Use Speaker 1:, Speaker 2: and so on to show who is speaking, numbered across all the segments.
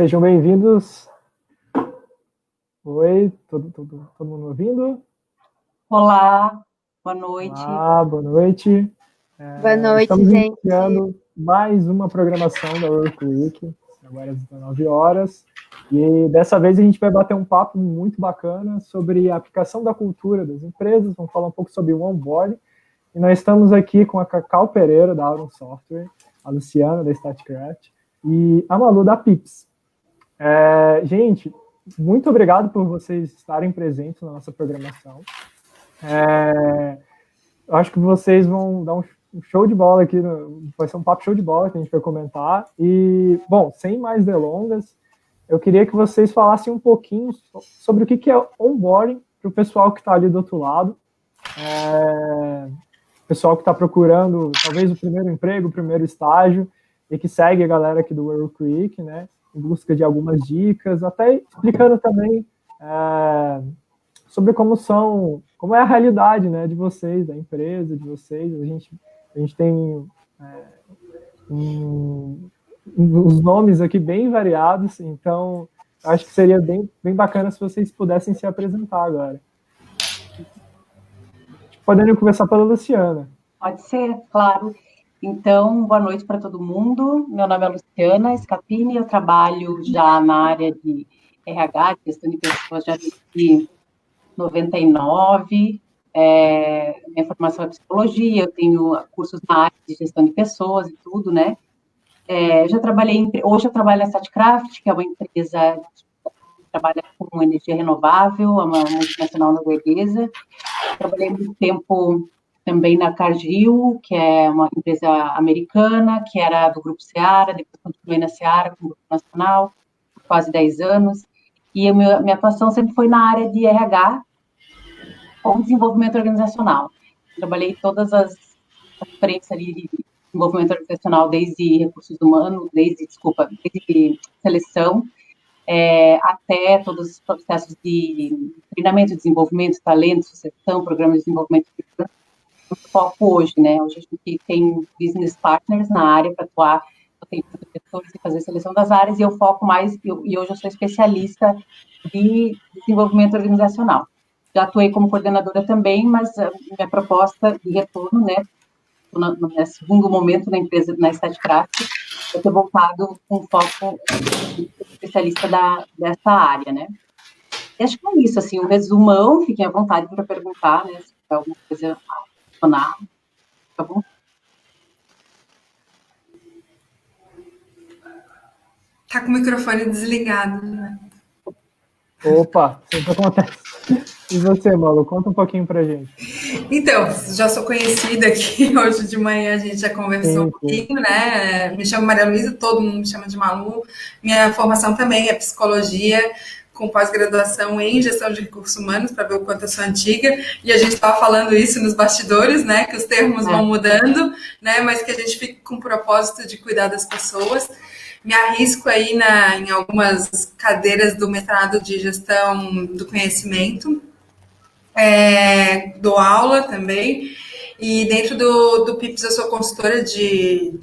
Speaker 1: Sejam bem-vindos. Oi, todo mundo ouvindo?
Speaker 2: Olá, boa noite.
Speaker 1: Olá, boa noite.
Speaker 3: Boa noite,
Speaker 1: estamos
Speaker 3: gente.
Speaker 1: iniciando mais uma programação da Work Week, agora às 19 horas. E dessa vez a gente vai bater um papo muito bacana sobre a aplicação da cultura das empresas, vamos falar um pouco sobre o onboarding. E nós estamos aqui com a Cacau Pereira, da Auron Software, a Luciana, da Statcraft, e a Malu, da Pips. Gente, muito obrigado por vocês estarem presentes na nossa programação. Eu acho que vocês vão dar um show de bola aqui, vai ser um papo show de bola que a gente vai comentar. E, bom, sem mais delongas, eu queria que vocês falassem um pouquinho sobre o que é onboarding para o pessoal que está ali do outro lado. Pessoal que está procurando, talvez, o primeiro emprego, o primeiro estágio, e que segue a galera aqui do Work Week, né, em busca de algumas dicas, até explicando também sobre como é a realidade, né, de vocês, da empresa, de vocês. A gente tem os nomes aqui bem variados, então acho que seria bem bacana se vocês pudessem se apresentar agora. Podendo começar pela Luciana.
Speaker 2: Pode ser, claro. Então, boa noite para todo mundo. Meu nome é Luciana Scapini, eu trabalho já na área de RH, de gestão de pessoas, já desde 99. Minha formação é psicologia, eu tenho cursos na área de gestão de pessoas e tudo, né? Hoje eu trabalho na Statcraft, que é uma empresa que trabalha com energia renovável, é uma multinacional norueguesa. Trabalhei muito tempo também na Cargill, que é uma empresa americana, que era do Grupo Seara, depois continuei na Seara, com o Grupo Nacional, por quase 10 anos. E a minha atuação sempre foi na área de RH, com desenvolvimento organizacional. Trabalhei todas as frentes ali de desenvolvimento organizacional, desde recursos humanos, desde seleção, até todos os processos de treinamento, desenvolvimento, talento, sucessão, programas de desenvolvimento de foco hoje, né? Hoje a gente tem business partners na área para atuar, eu tenho professores e fazer seleção das áreas, e eu foco mais, e hoje eu sou especialista de desenvolvimento organizacional. Já atuei como coordenadora também, mas a minha proposta de retorno, né, no segundo momento na empresa, na Statcraft, é ter voltado com foco especialista dessa área, né? E acho que é isso, assim, um resumão, fiquem à vontade para perguntar, né, se tiver alguma coisa a adicionar, tá bom?
Speaker 3: Tá com o microfone desligado, né?
Speaker 1: Opa, sempre acontece. E você, Malu, conta um pouquinho pra gente.
Speaker 3: Então, já sou conhecida aqui, hoje de manhã a gente já conversou um pouquinho, né? Me chamo Maria Luísa, todo mundo me chama de Malu. Minha formação também é psicologia, com pós-graduação em gestão de recursos humanos, para ver o quanto eu sou antiga. E a gente estava falando isso nos bastidores, né? Que os termos vão mudando, né? Mas que a gente fica com o propósito de cuidar das pessoas. Me arrisco aí em algumas cadeiras do mestrado de gestão do conhecimento. Dou aula também, e dentro do Pips eu sou consultora de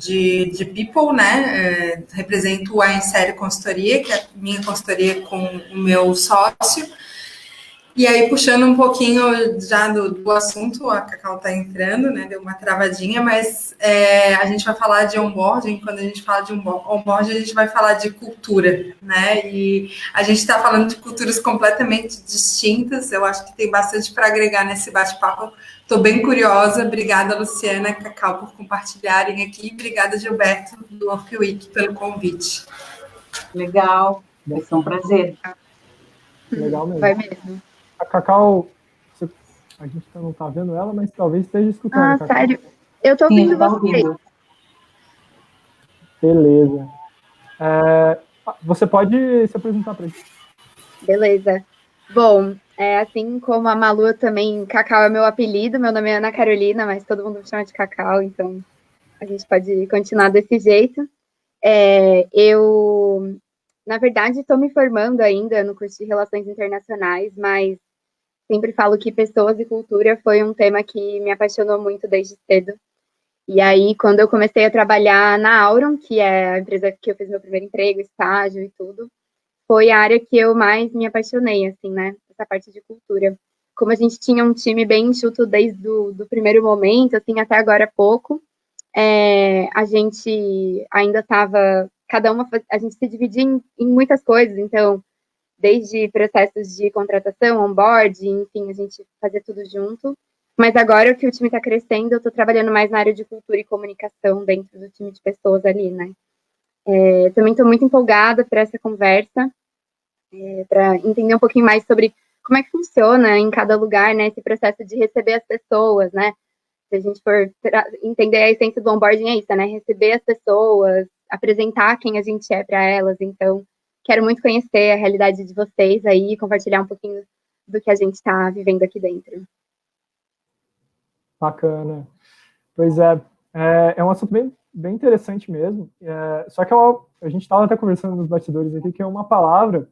Speaker 3: People, né? Represento a Insério Consultoria, que é a minha consultoria com o meu sócio. E aí, puxando um pouquinho já do assunto, a Cacau está entrando, né? Deu uma travadinha, mas a gente vai falar de onboarding. Quando a gente fala de onboarding, a gente vai falar de cultura, né? E a gente está falando de culturas completamente distintas. Eu acho que tem bastante para agregar nesse bate-papo. Estou bem curiosa. Obrigada, Luciana e Cacau, por compartilharem aqui. Obrigada, Gilberto, do Work Week, pelo convite.
Speaker 2: Legal, vai ser um prazer.
Speaker 1: Legal mesmo.
Speaker 3: Vai mesmo.
Speaker 1: A Cacau, a gente não está vendo ela, mas talvez esteja escutando.
Speaker 3: Ah, sério? Eu estou ouvindo vocês.
Speaker 1: Beleza. Você pode se apresentar para a gente.
Speaker 4: Beleza. Bom, assim como a Malu também, Cacau é meu apelido, meu nome é Ana Carolina, mas todo mundo me chama de Cacau, então a gente pode continuar desse jeito. Eu, na verdade, estou me formando ainda no curso de Relações Internacionais, mas sempre falo que pessoas e cultura foi um tema que me apaixonou muito desde cedo. E aí, quando eu comecei a trabalhar na Auron, que é a empresa que eu fiz meu primeiro emprego, estágio e tudo, foi a área que eu mais me apaixonei, assim, né? Essa parte de cultura. Como a gente tinha um time bem enxuto desde do primeiro momento, assim, até agora há pouco, a gente ainda estava, a gente se dividia em muitas coisas, então, desde processos de contratação, onboarding, enfim, a gente fazia tudo junto. Mas agora que o time está crescendo, eu estou trabalhando mais na área de cultura e comunicação dentro do time de pessoas ali, né? Também estou muito empolgada para essa conversa, para entender um pouquinho mais sobre como é que funciona em cada lugar, né, esse processo de receber as pessoas, né? Se a gente for entender a essência do onboarding, é isso, né? Receber as pessoas, apresentar quem a gente é para elas. Então, quero muito conhecer a realidade de vocês aí e compartilhar um pouquinho do que a gente está vivendo aqui dentro.
Speaker 1: Bacana. Pois é um assunto bem interessante mesmo. Só que a gente estava até conversando nos bastidores aqui que é uma palavra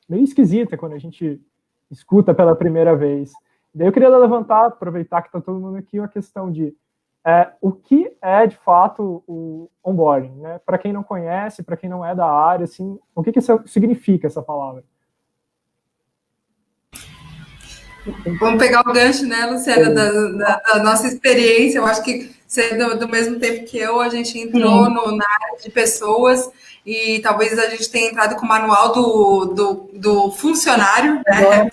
Speaker 1: meio esquisita quando a gente escuta pela primeira vez. Daí eu queria levantar, aproveitar que está todo mundo aqui, a questão de o que é, de fato, o onboarding, né? Para quem não conhece, para quem não é da área, assim, o que significa essa palavra?
Speaker 3: Vamos pegar o gancho, né, Luciana, da nossa experiência. Eu acho que você, do mesmo tempo que eu, a gente entrou na área de pessoas e talvez a gente tenha entrado com o manual do funcionário, né?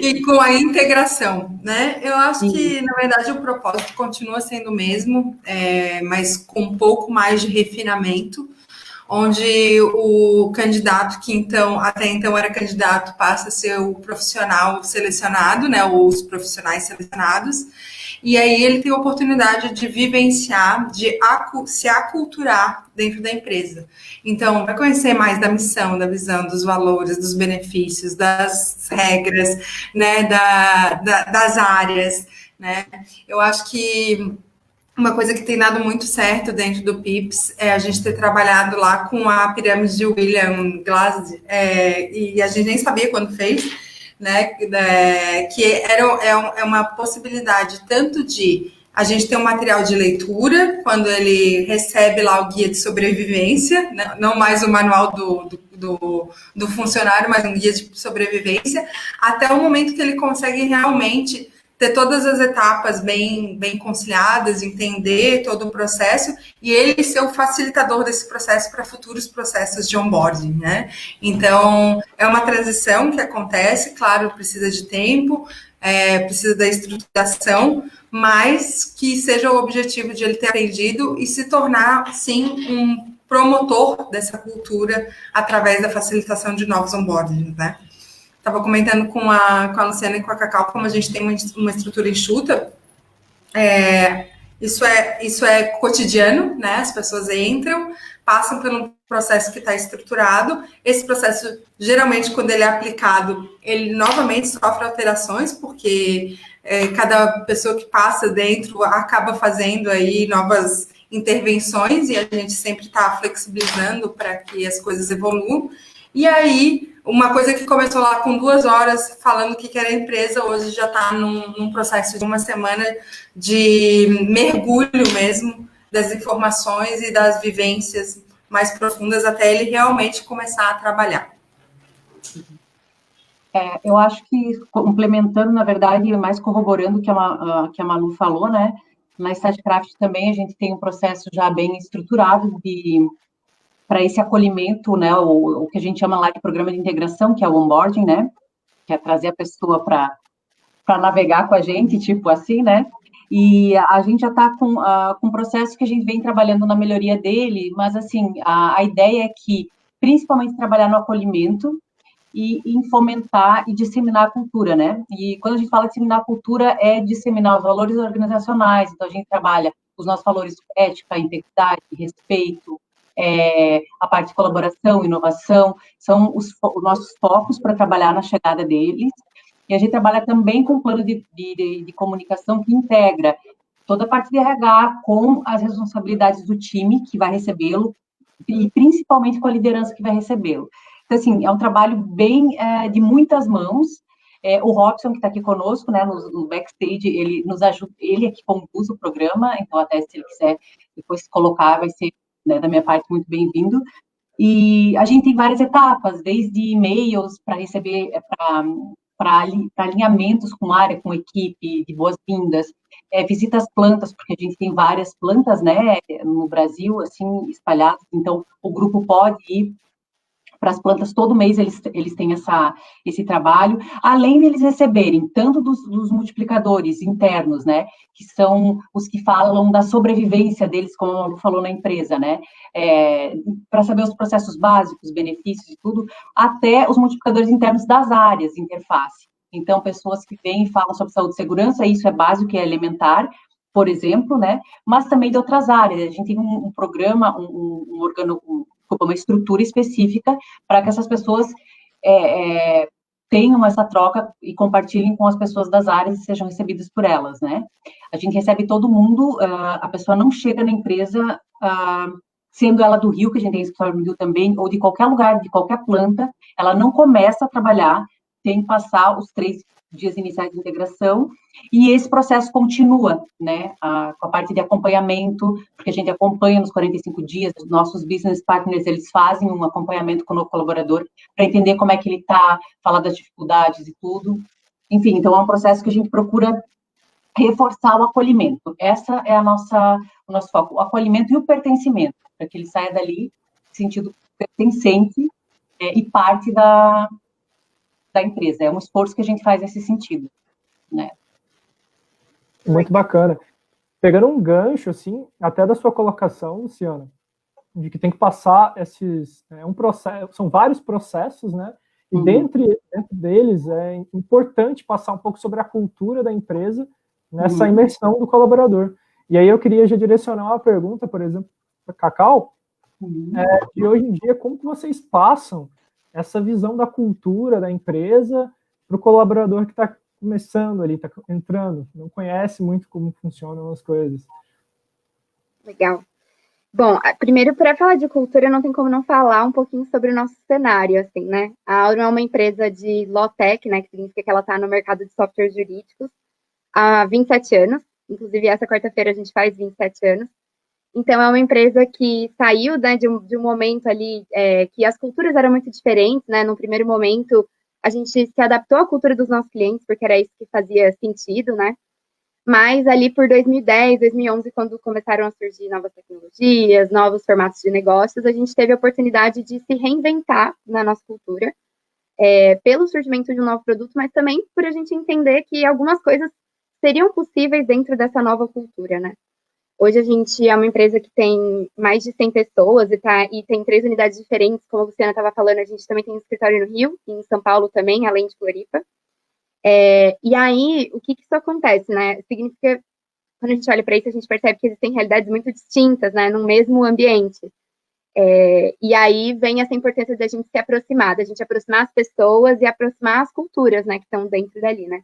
Speaker 3: E com a integração, né? Eu acho que, na verdade, o propósito continua sendo o mesmo, mas com um pouco mais de refinamento, onde o candidato que até então era candidato passa a ser o profissional selecionado, né? Os profissionais selecionados. E aí ele tem a oportunidade de vivenciar, de se aculturar dentro da empresa. Então, vai conhecer mais da missão, da visão, dos valores, dos benefícios, das regras, né, das áreas, né? Eu acho que uma coisa que tem dado muito certo dentro do PIPS é a gente ter trabalhado lá com a pirâmide de William Glass, e a gente nem sabia quando fez, né, que é uma possibilidade tanto de a gente ter um material de leitura, quando ele recebe lá o guia de sobrevivência, né, não mais o manual do funcionário, mas um guia de sobrevivência, até o momento que ele consegue realmente ter todas as etapas bem conciliadas, entender todo o processo e ele ser o facilitador desse processo para futuros processos de onboarding, né? Então, é uma transição que acontece, claro, precisa de tempo, precisa da estruturação, mas que seja o objetivo de ele ter aprendido e se tornar, sim, um promotor dessa cultura através da facilitação de novos onboardings, né? Estava comentando com a Luciana e com a Cacau como a gente tem uma estrutura enxuta. Isso é cotidiano, né? As pessoas entram, passam por um processo que está estruturado. Esse processo, geralmente, quando ele é aplicado, ele novamente sofre alterações, porque cada pessoa que passa dentro acaba fazendo aí novas intervenções e a gente sempre está flexibilizando para que as coisas evoluam. E aí, uma coisa que começou lá com 2 horas falando o que era a empresa, hoje já está num processo de uma semana de mergulho mesmo das informações e das vivências mais profundas até ele realmente começar a trabalhar.
Speaker 2: Eu acho que, complementando, na verdade, mais corroborando o que a Malu falou, né? Na StatCraft também a gente tem um processo já bem estruturado para esse acolhimento, né, o que a gente chama lá de programa de integração, que é o onboarding, né, que é trazer a pessoa para navegar com a gente, tipo assim, né, e a gente já está com um processo que a gente vem trabalhando na melhoria dele, mas, assim, a ideia é que, principalmente, trabalhar no acolhimento e em fomentar e disseminar a cultura, né, e quando a gente fala de disseminar a cultura, é disseminar os valores organizacionais, então a gente trabalha os nossos valores ética, integridade, respeito, a parte de colaboração, inovação, são os nossos focos para trabalhar na chegada deles, e a gente trabalha também com um plano de comunicação que integra toda a parte de RH com as responsabilidades do time que vai recebê-lo, e principalmente com a liderança que vai recebê-lo. Então, assim, é um trabalho bem de muitas mãos, O Robson, que está aqui conosco, né, no backstage, ele nos ajuda, ele é que conduz o programa, então até se ele quiser depois se colocar, vai ser, né, da minha parte, muito bem-vindo. E a gente tem várias etapas, desde e-mails para receber, para alinhamentos com área, com equipe, de boas-vindas, visita às plantas, porque a gente tem várias plantas, né, no Brasil, assim, espalhadas, então o grupo pode ir para as plantas, todo mês eles têm esse trabalho, além de eles receberem tanto dos multiplicadores internos, né, que são os que falam da sobrevivência deles, como a Lu falou na empresa, né, para saber os processos básicos, benefícios e tudo, até os multiplicadores internos das áreas de interface. Então, pessoas que vêm e falam sobre saúde e segurança, isso é básico, é elementar, por exemplo, né, mas também de outras áreas. A gente tem um programa, uma estrutura específica para que essas pessoas tenham essa troca e compartilhem com as pessoas das áreas e sejam recebidas por elas, né? A gente recebe todo mundo, a pessoa não chega na empresa, sendo ela do Rio, que a gente tem escritório no Rio também, ou de qualquer lugar, de qualquer planta, ela não começa a trabalhar sem passar os 3 dias iniciais de integração, e esse processo continua, né, com a parte de acompanhamento, porque a gente acompanha nos 45 dias, os nossos business partners, eles fazem um acompanhamento com o colaborador, para entender como é que ele está, falar das dificuldades e tudo, enfim, então é um processo que a gente procura reforçar o acolhimento, essa é o nosso foco, o acolhimento e o pertencimento, para que ele saia dali, sentido pertencente, e parte da empresa. É um esforço que a gente faz nesse sentido, né?
Speaker 1: Muito bacana. Pegando um gancho, assim, até da sua colocação, Luciana, de que tem que passar um processo, são vários processos, né? E dentro deles é importante passar um pouco sobre a cultura da empresa nessa imersão do colaborador. E aí eu queria já direcionar uma pergunta, por exemplo, para Cacau, de hoje em dia, como que vocês passam essa visão da cultura da empresa para o colaborador que está começando ali, está entrando, não conhece muito como funcionam as coisas.
Speaker 4: Legal. Bom, primeiro, para falar de cultura, não tem como não falar um pouquinho sobre o nosso cenário, assim, né? A Aurum é uma empresa de Lawtech, né, que significa que ela está no mercado de softwares jurídicos há 27 anos. Inclusive, essa quarta-feira a gente faz 27 anos. Então, é uma empresa que saiu, né, de um momento ali que as culturas eram muito diferentes, né? No primeiro momento, a gente se adaptou à cultura dos nossos clientes, porque era isso que fazia sentido, né? Mas ali por 2010, 2011, quando começaram a surgir novas tecnologias, novos formatos de negócios, a gente teve a oportunidade de se reinventar na nossa cultura, pelo surgimento de um novo produto, mas também por a gente entender que algumas coisas seriam possíveis dentro dessa nova cultura, né? Hoje a gente é uma empresa que tem mais de 100 pessoas e tem 3 unidades diferentes, como a Luciana estava falando, a gente também tem um escritório no Rio, e em São Paulo também, além de Floripa. E aí, o que isso acontece, né? Significa, quando a gente olha para isso, a gente percebe que existem realidades muito distintas, né, no mesmo ambiente. E aí vem essa importância da gente se aproximar, da gente aproximar as pessoas e aproximar as culturas, né, que estão dentro dali, né?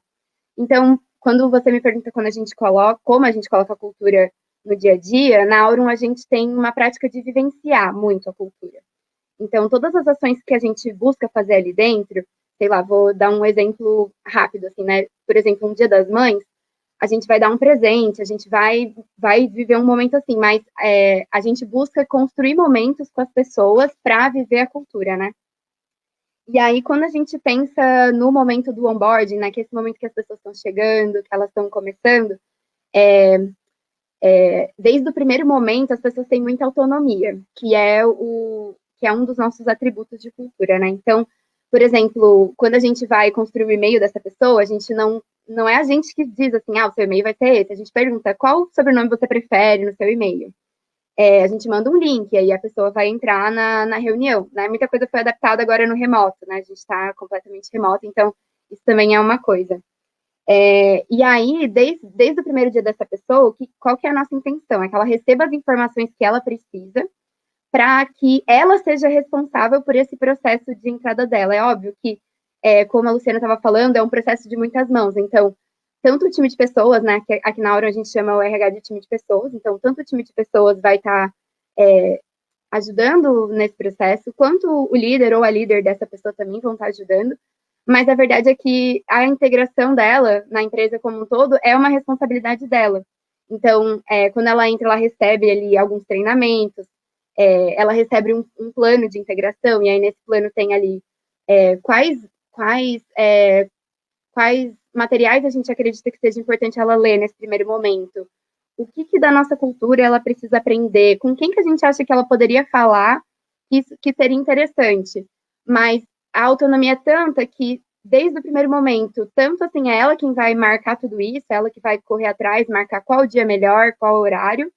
Speaker 4: Então, quando você me pergunta como a gente coloca a cultura no dia a dia, na Aurum a gente tem uma prática de vivenciar muito a cultura. Então, todas as ações que a gente busca fazer ali dentro, sei lá, vou dar um exemplo rápido, assim, né? Por exemplo, um Dia das Mães, a gente vai dar um presente, a gente vai viver um momento assim, mas a gente busca construir momentos com as pessoas para viver a cultura, né? E aí, quando a gente pensa no momento do onboarding, né, que é esse momento que as pessoas estão chegando, que elas estão começando, desde o primeiro momento, as pessoas têm muita autonomia, que é um dos nossos atributos de cultura, né? Então, por exemplo, quando a gente vai construir o e-mail dessa pessoa, a gente não é a gente que diz assim, o seu e-mail vai ser esse. A gente pergunta qual sobrenome você prefere no seu e-mail. A gente manda um link, e aí a pessoa vai entrar na reunião, né? Muita coisa foi adaptada agora no remoto, né? A gente está completamente remoto, então isso também é uma coisa. E aí, desde o primeiro dia dessa pessoa, qual que é a nossa intenção? É que ela receba as informações que ela precisa para que ela seja responsável por esse processo de entrada dela. É óbvio que, como a Luciana estava falando, é um processo de muitas mãos. Então, tanto o time de pessoas, né, que aqui na Aurum a gente chama o RH de time de pessoas, então, tanto o time de pessoas vai estar ajudando nesse processo, quanto o líder ou a líder dessa pessoa também vão estar ajudando, mas a verdade é que a integração dela na empresa como um todo é uma responsabilidade dela. Então, quando ela entra, ela recebe ali alguns treinamentos, ela recebe um plano de integração, e aí nesse plano tem ali quais materiais a gente acredita que seja importante ela ler nesse primeiro momento, o que da nossa cultura ela precisa aprender, com quem que a gente acha que ela poderia falar que seria interessante. Mas a autonomia é tanta que, desde o primeiro momento, tanto assim é ela quem vai marcar tudo isso, ela que vai correr atrás, marcar qual dia melhor, qual horário,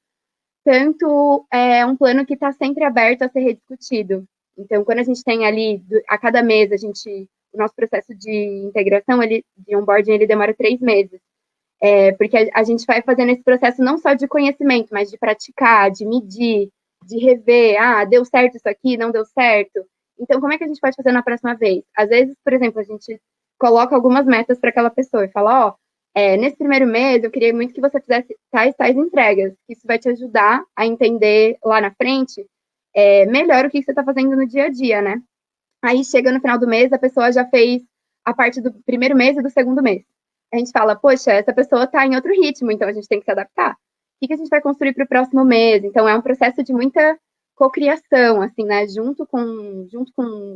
Speaker 4: tanto é um plano que está sempre aberto a ser rediscutido. Então, quando a gente tem ali, a cada mês, o nosso processo de integração, de onboarding, ele demora 3 meses. Porque a gente vai fazendo esse processo não só de conhecimento, mas de praticar, de medir, de rever, deu certo isso aqui, não deu certo. Então, como é que a gente pode fazer na próxima vez? Às vezes, por exemplo, a gente coloca algumas metas para aquela pessoa e fala, nesse primeiro mês, eu queria muito que você fizesse tais entregas. Isso vai te ajudar a entender lá na frente melhor o que você está fazendo no dia a dia, né? Aí chega no final do mês, a pessoa já fez a parte do primeiro mês e do segundo mês. A gente fala, poxa, essa pessoa está em outro ritmo, então a gente tem que se adaptar. O que a gente vai construir para o próximo mês? Então é um processo de muita cocriação, assim, né? Junto com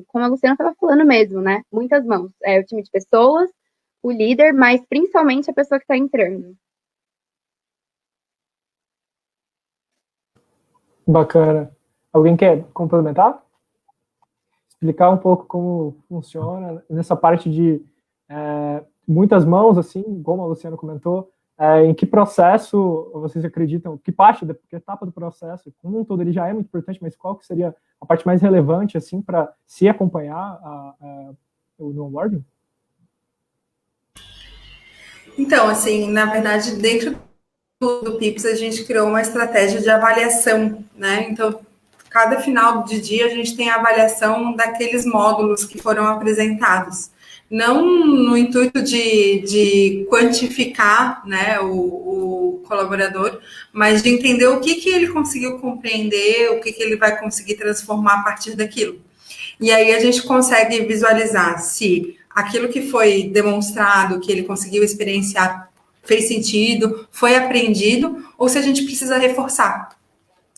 Speaker 4: como a Luciana estava falando mesmo, né? Muitas mãos. O time de pessoas, o líder, mas principalmente a pessoa que está entrando.
Speaker 1: Bacana. Alguém quer complementar? Explicar um pouco como funciona nessa parte de muitas mãos, assim, como a Luciana comentou, em que processo vocês acreditam, que etapa do processo, como um todo ele já é muito importante, mas qual que seria a parte mais relevante, assim, para se acompanhar no onboarding?
Speaker 3: Então, assim, na verdade, dentro do PIPS, a gente criou uma estratégia de avaliação, né? Então, cada final de dia a gente tem a avaliação daqueles módulos que foram apresentados. Não no intuito de quantificar, né, o colaborador, mas de entender o que ele conseguiu compreender, o que ele vai conseguir transformar a partir daquilo. E aí a gente consegue visualizar se aquilo que foi demonstrado, que ele conseguiu experienciar, fez sentido, foi aprendido, ou se a gente precisa reforçar.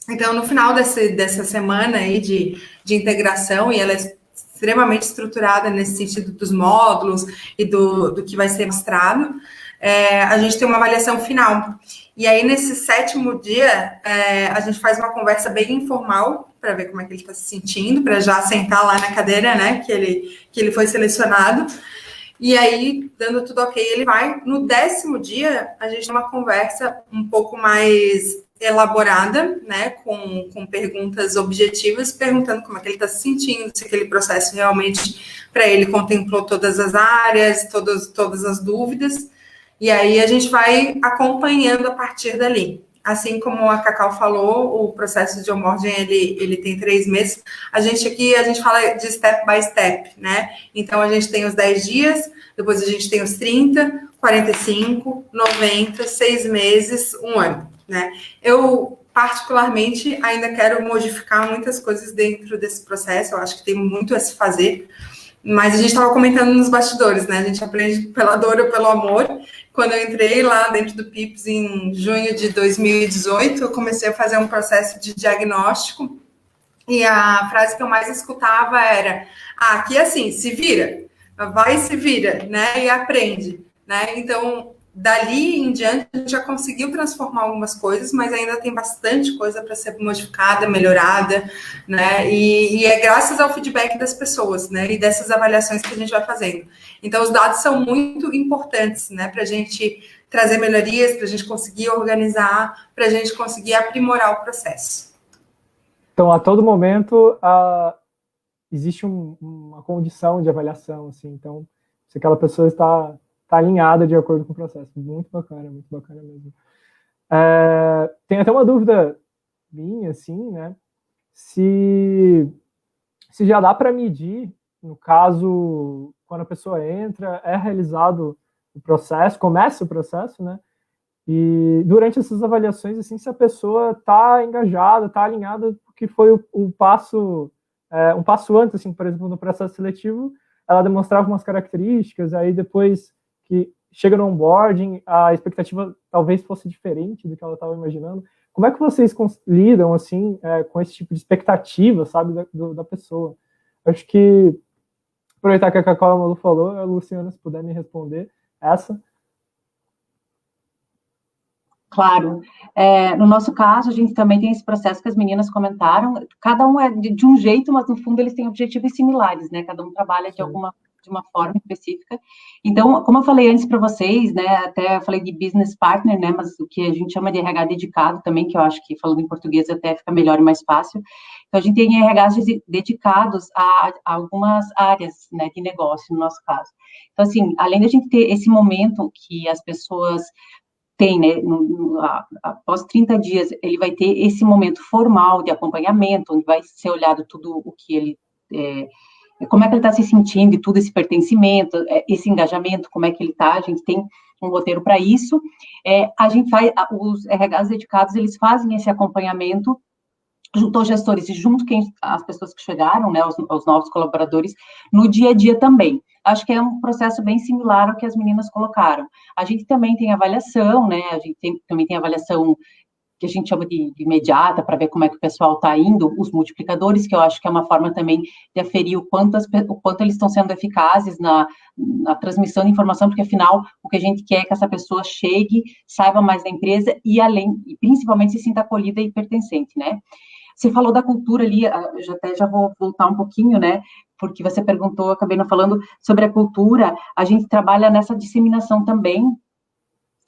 Speaker 3: Então, no final dessa semana aí de integração, e ela é extremamente estruturada nesse sentido dos módulos e do que vai ser mostrado, a gente tem uma avaliação final. E aí, nesse 7º dia, a gente faz uma conversa bem informal para ver como é que ele está se sentindo, para já sentar lá na cadeira, né, que ele foi selecionado. E aí, dando tudo ok, ele vai. No 10º dia, a gente tem uma conversa um pouco mais elaborada, né, com perguntas objetivas, perguntando como é que ele está se sentindo, se aquele processo realmente, para ele, contemplou todas as áreas, todas as dúvidas. E aí, a gente vai acompanhando a partir dali. Assim como a Cacau falou, o processo de onboarding, ele tem 3 meses. A gente fala de step by step, né? Então, a gente tem os 10 dias, depois a gente tem os 30, 45, 90, 6 meses, 1 ano, né? Eu, particularmente, ainda quero modificar muitas coisas dentro desse processo. Eu acho que tem muito a se fazer. Mas a gente estava comentando nos bastidores, né? A gente aprende pela dor ou pelo amor. Quando eu entrei lá dentro do PIPS em junho de 2018, eu comecei a fazer um processo de diagnóstico e a frase que eu mais escutava era: aqui é assim, se vira, vai e se vira, né? E aprende, né? Então, dali em diante, a gente já conseguiu transformar algumas coisas, mas ainda tem bastante coisa para ser modificada, melhorada, né? E é graças ao feedback das pessoas, né? E dessas avaliações que a gente vai fazendo. Então, os dados são muito importantes, né? Para a gente trazer melhorias, para a gente conseguir organizar, para a gente conseguir aprimorar o processo.
Speaker 1: Então, a todo momento, existe uma condição de avaliação, assim. Então, se aquela pessoa está alinhada de acordo com o processo. Muito bacana mesmo. Tem até uma dúvida minha, assim, né? Se já dá para medir, no caso, quando a pessoa entra, é realizado o processo, começa o processo, né? E durante essas avaliações, assim, se a pessoa está engajada, está alinhada, que foi o passo, um passo antes, assim, por exemplo, no processo seletivo, ela demonstrava umas características, aí depois que chega no onboarding, a expectativa talvez fosse diferente do que ela estava imaginando. Como é que vocês lidam, assim, com esse tipo de expectativa, sabe, da pessoa? Acho que, aproveitar que a Cacau e a Malu falou, a Luciana, se puder me responder essa.
Speaker 2: Claro. No nosso caso, a gente também tem esse processo que as meninas comentaram. Cada um é de um jeito, mas no fundo eles têm objetivos similares, né? Cada um trabalha de uma forma específica. Então, como eu falei antes para vocês, né? Até falei de business partner, né? Mas o que a gente chama de RH dedicado também, que eu acho que falando em português até fica melhor e mais fácil. Então, a gente tem RHs dedicados a algumas áreas, né, de negócio, no nosso caso. Então, assim, além da gente ter esse momento que as pessoas tem, né, após 30 dias, ele vai ter esse momento formal de acompanhamento, onde vai ser olhado tudo o que ele, como é que ele está se sentindo e tudo esse pertencimento, esse engajamento, como é que ele está, a gente tem um roteiro para isso, a gente faz, os RHs dedicados, eles fazem esse acompanhamento junto aos gestores e junto as pessoas que chegaram, né, os novos colaboradores, no dia a dia também. Acho que é um processo bem similar ao que as meninas colocaram. A gente também tem avaliação, né, a gente também tem avaliação que a gente chama de imediata, para ver como é que o pessoal está indo, os multiplicadores, que eu acho que é uma forma também de aferir o quanto eles estão sendo eficazes na transmissão de informação, porque afinal o que a gente quer é que essa pessoa chegue, saiba mais da empresa e principalmente se sinta acolhida e pertencente, né? Você falou da cultura ali, já vou voltar um pouquinho, né? Porque você perguntou, acabei não falando sobre a cultura. A gente trabalha nessa disseminação também,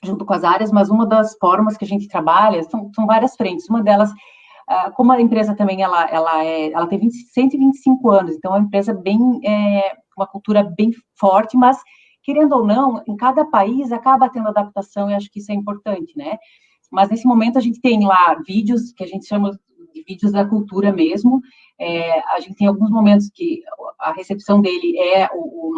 Speaker 2: junto com as áreas, mas uma das formas que a gente trabalha são várias frentes. Uma delas, como a empresa também ela tem 125 anos, então é uma empresa uma cultura bem forte, mas querendo ou não, em cada país acaba tendo adaptação e acho que isso é importante, né? Mas nesse momento a gente tem lá vídeos que a gente chama de vídeos da cultura mesmo. A gente tem alguns momentos que a recepção dele é o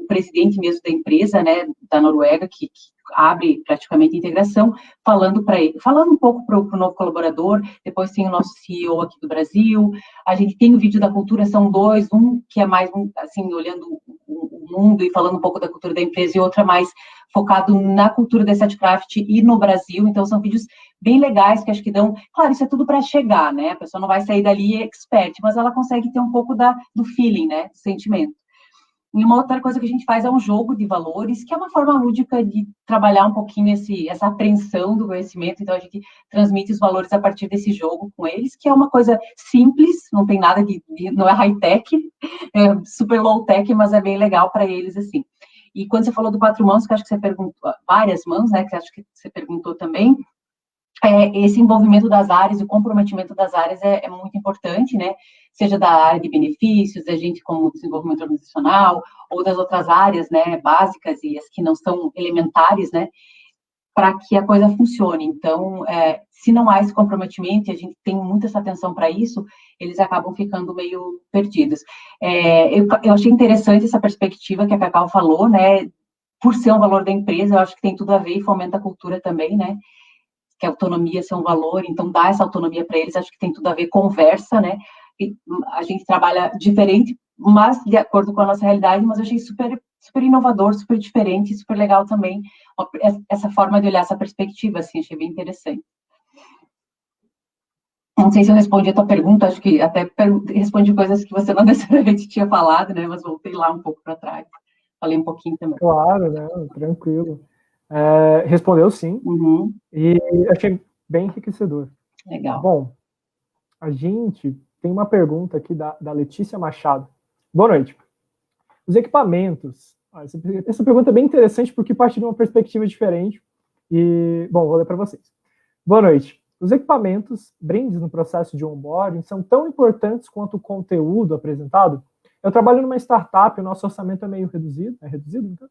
Speaker 2: presidente mesmo da empresa, né, da Noruega, que abre praticamente a integração, falando para ele, falando um pouco para o novo colaborador. Depois tem o nosso CEO aqui do Brasil. A gente tem o vídeo da cultura, são dois, um que é mais assim, olhando o mundo e falando um pouco da cultura da empresa, e outro é mais focado na cultura da Statcraft e no Brasil. Então são vídeos bem legais que acho que dão, claro, isso é tudo para chegar, né? A pessoa não vai sair dali expert, mas ela consegue ter um pouco do feeling, né? Do sentimento. E uma outra coisa que a gente faz é um jogo de valores, que é uma forma lúdica de trabalhar um pouquinho essa apreensão do conhecimento. Então, a gente transmite os valores a partir desse jogo com eles, que é uma coisa simples, não tem nada não é high-tech, é super low-tech, mas é bem legal para eles, assim. E quando você falou do 4 mãos, que acho que você perguntou, várias mãos, né, que acho que você perguntou também, esse envolvimento das áreas, o comprometimento das áreas é muito importante, né? Seja da área de benefícios, a gente como desenvolvimento organizacional, ou das outras áreas, né, básicas e as que não são elementares, né, para que a coisa funcione. Então, se não há esse comprometimento, e a gente tem muita essa atenção para isso, eles acabam ficando meio perdidos. Eu achei interessante essa perspectiva que a Cacau falou, né? Por ser um valor da empresa, eu acho que tem tudo a ver e fomenta a cultura também, né? Que a autonomia ser um valor, então dar essa autonomia para eles, acho que tem tudo a ver, conversa, né? E a gente trabalha diferente, mas de acordo com a nossa realidade, mas eu achei super, super inovador, super diferente, super legal também, essa forma de olhar essa perspectiva, assim, achei bem interessante. Não sei se eu respondi a tua pergunta, acho que até respondi coisas que você não necessariamente tinha falado, né? Mas voltei lá um pouco para trás. Falei um pouquinho também.
Speaker 1: Claro, né? Tranquilo. Respondeu sim.
Speaker 2: Uhum.
Speaker 1: E achei bem enriquecedor.
Speaker 2: Legal.
Speaker 1: Bom, a gente tem uma pergunta aqui da Letícia Machado. Boa noite. Os equipamentos. Essa pergunta é bem interessante porque parte de uma perspectiva diferente. E, bom, vou ler para vocês. Boa noite. Os equipamentos, brindes no processo de onboarding, são tão importantes quanto o conteúdo apresentado? Eu trabalho numa startup, o nosso orçamento é meio reduzido, então.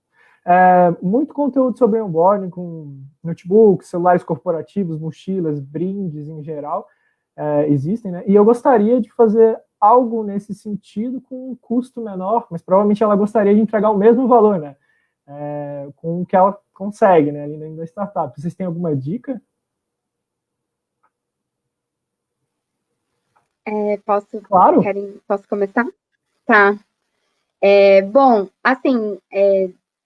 Speaker 1: Muito conteúdo sobre onboarding, com notebooks, celulares corporativos, mochilas, brindes em geral, existem, né? E eu gostaria de fazer algo nesse sentido com um custo menor, mas provavelmente ela gostaria de entregar o mesmo valor, né? Com o que ela consegue, né? Ali dentro da startup. Vocês têm alguma dica?
Speaker 4: Posso?
Speaker 1: Claro.
Speaker 4: Posso começar? Tá. Bom, assim,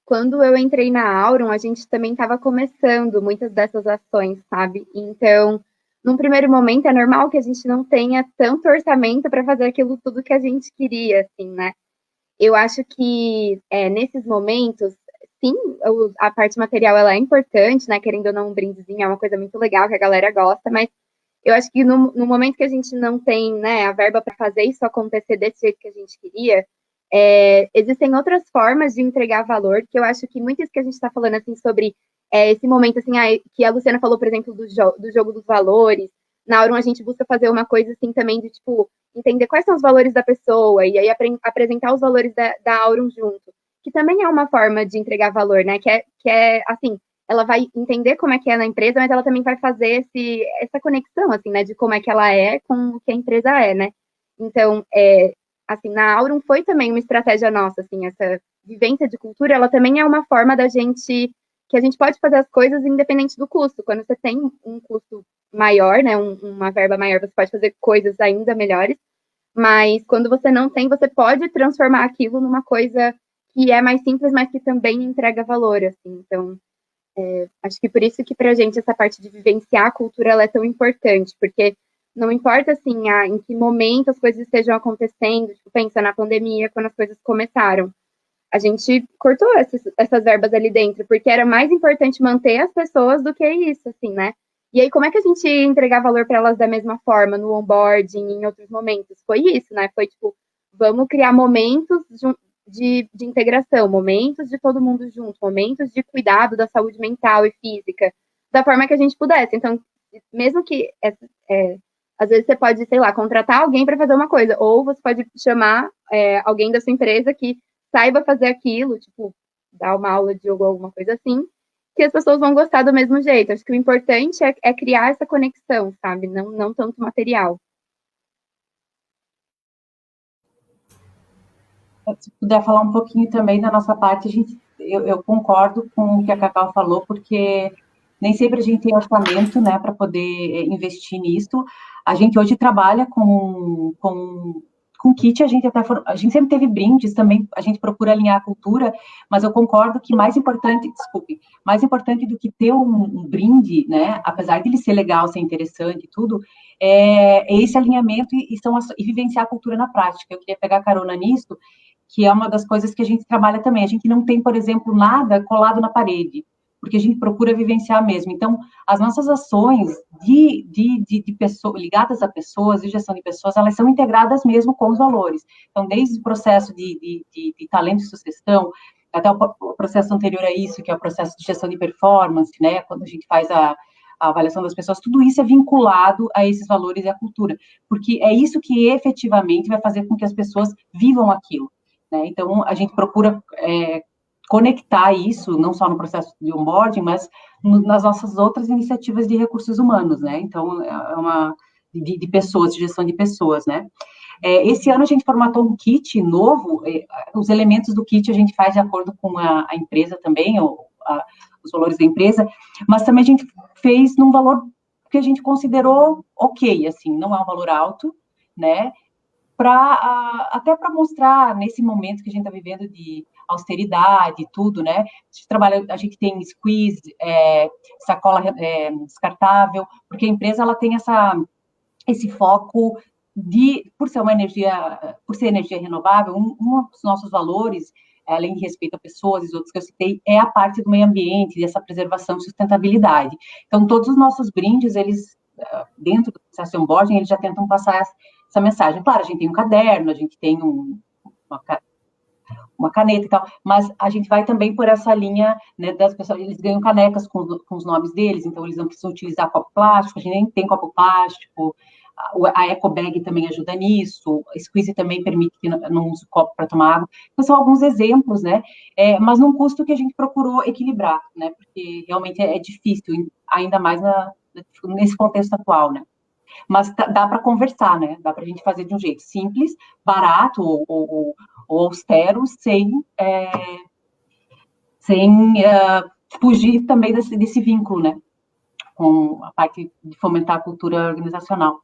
Speaker 4: quando eu entrei na Auron, a gente também estava começando muitas dessas ações, sabe? Então, num primeiro momento, é normal que a gente não tenha tanto orçamento para fazer aquilo tudo que a gente queria, assim, né? Eu acho que nesses momentos, sim, a parte material ela é importante, né? Querendo ou não, um brindezinho é uma coisa muito legal que a galera gosta, mas eu acho que no momento que a gente não tem, né, a verba para fazer isso acontecer desse jeito que a gente queria, existem outras formas de entregar valor, que eu acho que muitas que a gente está falando assim sobre esse momento assim, que a Luciana falou, por exemplo, do jogo dos valores. Na Aurum a gente busca fazer uma coisa assim também de tipo entender quais são os valores da pessoa e aí apresentar os valores da Aurum junto, que também é uma forma de entregar valor, né? Que é assim, ela vai entender como é que é na empresa, mas ela também vai fazer essa conexão, assim, né, de como é que ela é com o que a empresa é, né? Então, assim, na Aurum foi também uma estratégia nossa, assim, essa vivência de cultura, ela também é uma forma que a gente pode fazer as coisas independente do custo. Quando você tem um custo maior, né, uma verba maior, você pode fazer coisas ainda melhores, mas quando você não tem, você pode transformar aquilo numa coisa que é mais simples, mas que também entrega valor, assim. Então, acho que por isso que pra gente essa parte de vivenciar a cultura ela é tão importante, porque não importa assim em que momento as coisas estejam acontecendo, tipo, pensa na pandemia, quando as coisas começaram. A gente cortou essas verbas ali dentro, porque era mais importante manter as pessoas do que isso, assim, né? E aí, como é que a gente ia entregar valor para elas da mesma forma, no onboarding, em outros momentos? Foi isso, né? Foi tipo, vamos criar momentos de integração, momentos de todo mundo junto, momentos de cuidado da saúde mental e física, da forma que a gente pudesse. Então, mesmo que às vezes você pode, sei lá, contratar alguém para fazer uma coisa, ou você pode chamar alguém da sua empresa que saiba fazer aquilo, tipo, dar uma aula de yoga, alguma coisa assim, que as pessoas vão gostar do mesmo jeito. Acho que o importante é criar essa conexão, sabe? Não tanto material.
Speaker 2: Se puder falar um pouquinho também da nossa parte, eu concordo com o que a Cacau falou, porque nem sempre a gente tem orçamento, né, para poder investir nisso. A gente hoje trabalha com kit, a gente sempre teve brindes também, a gente procura alinhar a cultura, mas eu concordo que mais importante do que ter um brinde, né, apesar de ele ser legal, ser interessante e tudo, é esse alinhamento e vivenciar a cultura na prática. Eu queria pegar carona nisso, que é uma das coisas que a gente trabalha também. A gente não tem, por exemplo, nada colado na parede, porque a gente procura vivenciar mesmo. Então, as nossas ações de pessoas, ligadas a pessoas, de gestão de pessoas, elas são integradas mesmo com os valores. Então, desde o processo de talento e sucessão, até o processo anterior a isso, que é o processo de gestão de performance, né, quando a gente faz a avaliação das pessoas, tudo isso é vinculado a esses valores e à cultura, porque é isso que efetivamente vai fazer com que as pessoas vivam aquilo. Né? Então, a gente procura conectar isso, não só no processo de onboarding, mas nas nossas outras iniciativas de recursos humanos, né? Então, de pessoas, de gestão de pessoas, né? Esse ano a gente formatou um kit novo, os elementos do kit a gente faz de acordo com a empresa também, os valores da empresa, mas também a gente fez num valor que a gente considerou ok, assim, não é um valor alto, né? Até para mostrar nesse momento que a gente está vivendo de austeridade e tudo, né? A gente tem squeeze, sacola descartável, porque a empresa ela tem esse foco por ser energia renovável, um dos nossos valores, além de respeito a pessoas e os outros que eu citei, é a parte do meio ambiente, dessa preservação e sustentabilidade. Então, todos os nossos brindes, eles, dentro do processo de onboarding, eles já tentam passar essa mensagem. Claro, a gente tem um caderno, a gente tem uma caneta e tal, mas a gente vai também por essa linha, né, das pessoas, eles ganham canecas com os nomes deles, então eles não precisam utilizar copo plástico, a gente nem tem copo plástico, a ecobag também ajuda nisso, a squeeze também permite que não use copo para tomar água. Então, são alguns exemplos, né, mas num custo que a gente procurou equilibrar, né, porque realmente é difícil, ainda mais nesse contexto atual, né. Mas dá para conversar, né? Dá para a gente fazer de um jeito simples, barato ou austero, sem fugir também desse vínculo, né? Com a parte de fomentar a cultura organizacional.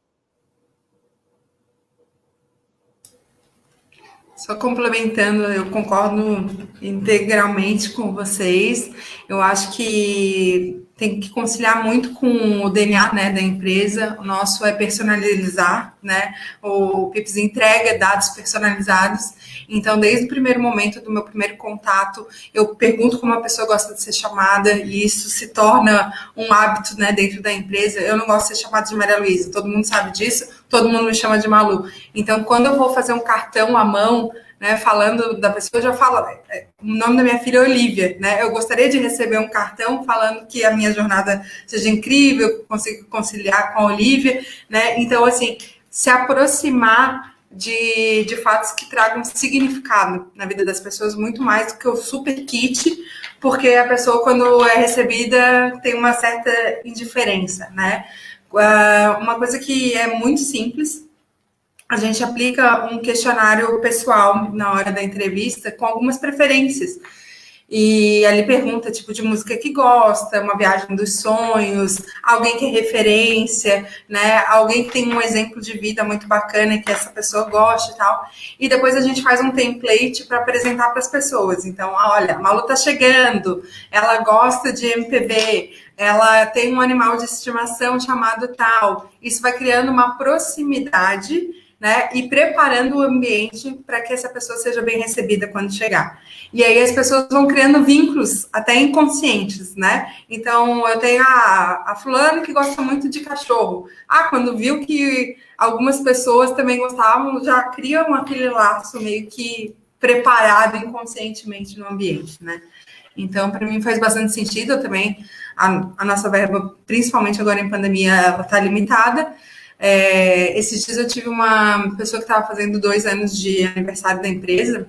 Speaker 3: Só complementando, eu concordo integralmente com vocês. Eu acho que tem que conciliar muito com o DNA, né, da empresa. O nosso é personalizar, né? O Pips entrega dados personalizados. Então, desde o primeiro momento do meu primeiro contato, eu pergunto como a pessoa gosta de ser chamada e isso se torna um hábito, né, dentro da empresa. Eu não gosto de ser chamada de Maria Luísa, todo mundo sabe disso, todo mundo me chama de Malu. Então, quando eu vou fazer um cartão à mão, né, falando da pessoa, eu já falo, o nome da minha filha é Olivia, né? Eu gostaria de receber um cartão falando que a minha jornada seja incrível, que eu consigo conciliar com a Olivia, né? Então, assim, se aproximar de fatos que tragam significado na vida das pessoas, muito mais do que o super kit, porque a pessoa, quando é recebida, tem uma certa indiferença, né? Uma coisa que é muito simples, a gente aplica um questionário pessoal na hora da entrevista com algumas preferências. E ali pergunta tipo de música que gosta, uma viagem dos sonhos, alguém que é referência, né? Alguém que tem um exemplo de vida muito bacana que essa pessoa gosta e tal. E depois a gente faz um template para apresentar para as pessoas. Então, olha, a Malu tá chegando, ela gosta de MPB, ela tem um animal de estimação chamado tal. Isso vai criando uma proximidade, né, e preparando o ambiente para que essa pessoa seja bem recebida quando chegar. E aí as pessoas vão criando vínculos até inconscientes, né? Então, eu tenho a fulana que gosta muito de cachorro. Quando viu que algumas pessoas também gostavam, já criam aquele laço meio que preparado inconscientemente no ambiente, né? Então, para mim faz bastante sentido. Eu também, a nossa verba, principalmente agora em pandemia, ela está limitada. Esses dias eu tive uma pessoa que estava fazendo 2 anos de aniversário da empresa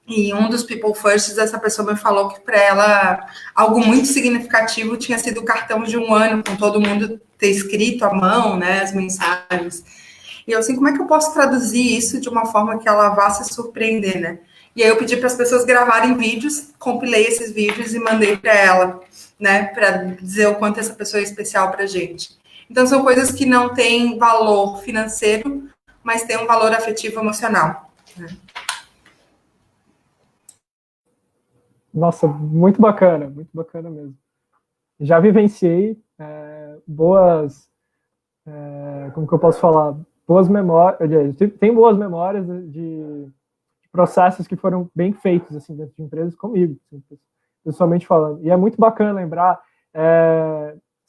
Speaker 3: e um dos People Firsts, essa pessoa me falou que para ela algo muito significativo tinha sido o cartão de 1 ano, com todo mundo ter escrito à mão, né, as mensagens. E eu assim, como é que eu posso traduzir isso de uma forma que ela vá se surpreender, né? E aí eu pedi para as pessoas gravarem vídeos, compilei esses vídeos e mandei para ela, né, para dizer o quanto essa pessoa é especial para a gente. Então, são coisas que não têm valor financeiro, mas têm um valor afetivo emocional, né?
Speaker 1: Nossa, muito bacana mesmo. Já vivenciei boas, como que eu posso falar? Boas memórias, tem boas memórias de processos que foram bem feitos, assim, dentro de empresas comigo, assim, pessoalmente falando. E é muito bacana lembrar,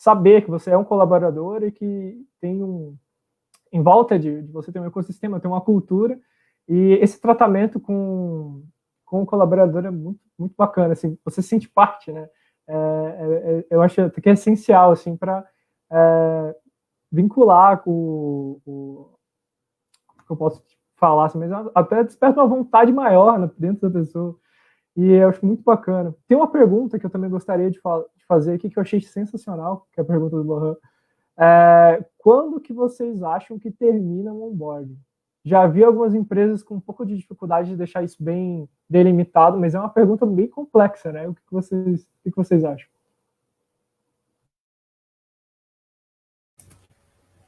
Speaker 1: saber que você é um colaborador e que tem em volta de você tem um ecossistema, tem uma cultura, e esse tratamento com o colaborador é muito, muito bacana, assim, você se sente parte, né? Eu acho que é essencial, assim, para vincular com o que eu posso falar, assim, mas até desperta uma vontade maior, né, dentro da pessoa, e eu acho muito bacana. Tem uma pergunta que eu também gostaria de fazer aqui, que eu achei sensacional, que é a pergunta do Lohan. Quando que vocês acham que termina o onboarding? Já vi algumas empresas com um pouco de dificuldade de deixar isso bem delimitado, mas é uma pergunta bem complexa, né? O que vocês acham?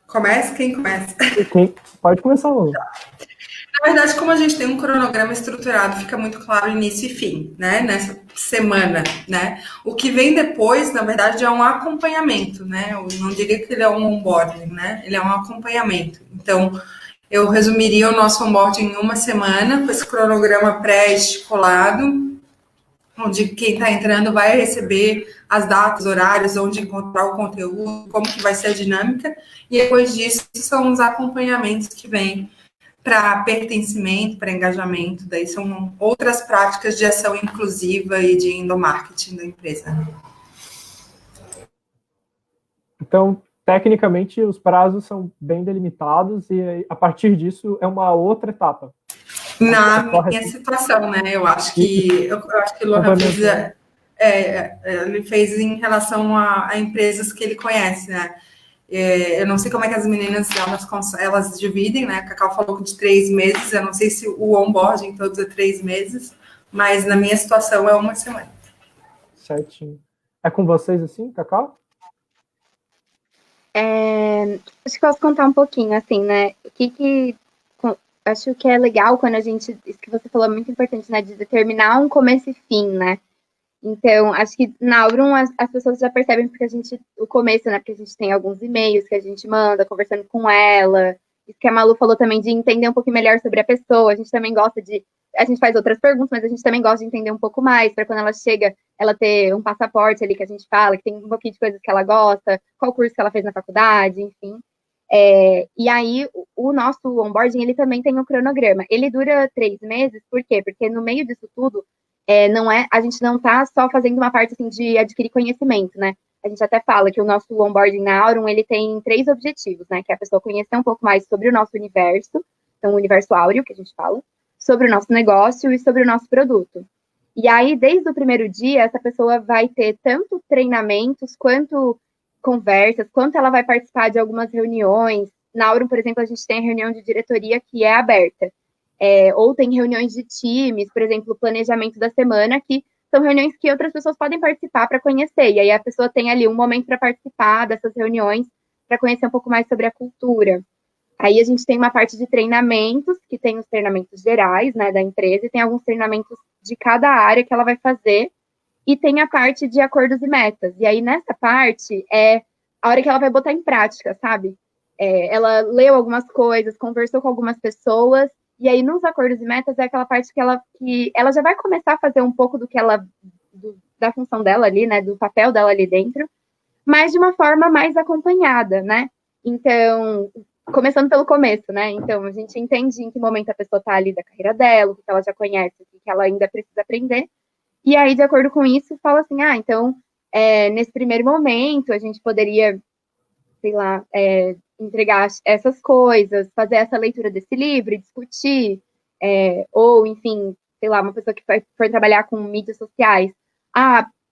Speaker 3: Começa? Quem começa?
Speaker 1: Pode começar, Lu.
Speaker 3: Na verdade, como a gente tem um cronograma estruturado, fica muito claro início e fim, né? Nessa semana, né? O que vem depois, na verdade, é um acompanhamento, né? Eu não diria que ele é um onboarding, né? Ele é um acompanhamento. Então, eu resumiria o nosso onboarding em 1 semana, com esse cronograma pré-estipulado, onde quem está entrando vai receber as datas, horários, onde encontrar o conteúdo, como que vai ser a dinâmica, e depois disso são os acompanhamentos que vêm para pertencimento, para engajamento, daí são outras práticas de ação inclusiva e de endomarketing da empresa.
Speaker 1: Então, tecnicamente, os prazos são bem delimitados e, a partir disso, é uma outra etapa.
Speaker 3: Na minha situação, né? Eu acho que o Lohan ele fez em relação a empresas que ele conhece, né? Eu não sei como é que as meninas elas dividem, né? A Cacau falou que de 3 meses, eu não sei se o onboarding todos é 3 meses, mas na minha situação é 1 semana.
Speaker 1: Certinho. É com vocês assim, Cacau?
Speaker 4: Acho que posso contar um pouquinho, assim, né? acho que é legal quando a gente, isso que você falou é muito importante, né, de determinar um começo e fim, né? Então, acho que na Aurum as pessoas já percebem porque o começo, né, porque a gente tem alguns e-mails que a gente manda, conversando com ela, isso que a Malu falou também, de entender um pouquinho melhor sobre a pessoa, a gente também gosta a gente faz outras perguntas, mas a gente também gosta de entender um pouco mais, para quando ela chega, ela ter um passaporte ali que a gente fala, que tem um pouquinho de coisas que ela gosta, qual curso que ela fez na faculdade, enfim. E aí, o nosso onboarding, ele também tem um cronograma. Ele dura 3 meses, por quê? Porque no meio disso tudo, a gente não está só fazendo uma parte assim, de adquirir conhecimento, né? A gente até fala que o nosso onboarding na Aurum, ele tem 3 objetivos, né? Que é a pessoa conhecer um pouco mais sobre o nosso universo, então o universo áureo, que a gente fala, sobre o nosso negócio e sobre o nosso produto. E aí, desde o primeiro dia, essa pessoa vai ter tanto treinamentos quanto conversas, quanto ela vai participar de algumas reuniões. Na Aurum, por exemplo, a gente tem a reunião de diretoria que é aberta. Ou tem reuniões de times, por exemplo, o planejamento da semana, que são reuniões que outras pessoas podem participar para conhecer. E aí a pessoa tem ali um momento para participar dessas reuniões, para conhecer um pouco mais sobre a cultura. Aí a gente tem uma parte de treinamentos, que tem os treinamentos gerais, né, da empresa, e tem alguns treinamentos de cada área que ela vai fazer, e tem a parte de acordos e metas. E aí, nessa parte, é a hora que ela vai botar em prática, sabe? Ela leu algumas coisas, conversou com algumas pessoas, e aí, nos acordos e metas, é aquela parte que ela já vai começar a fazer um pouco da função dela ali, né? Do papel dela ali dentro, mas de uma forma mais acompanhada, né? Então, começando pelo começo, né? Então, a gente entende em que momento a pessoa está ali da carreira dela, o que ela já conhece, o que ela ainda precisa aprender. E aí, de acordo com isso, fala assim, então, nesse primeiro momento, a gente poderia, sei lá, entregar essas coisas, fazer essa leitura desse livro, discutir, ou, enfim, sei lá, uma pessoa que for trabalhar com mídias sociais,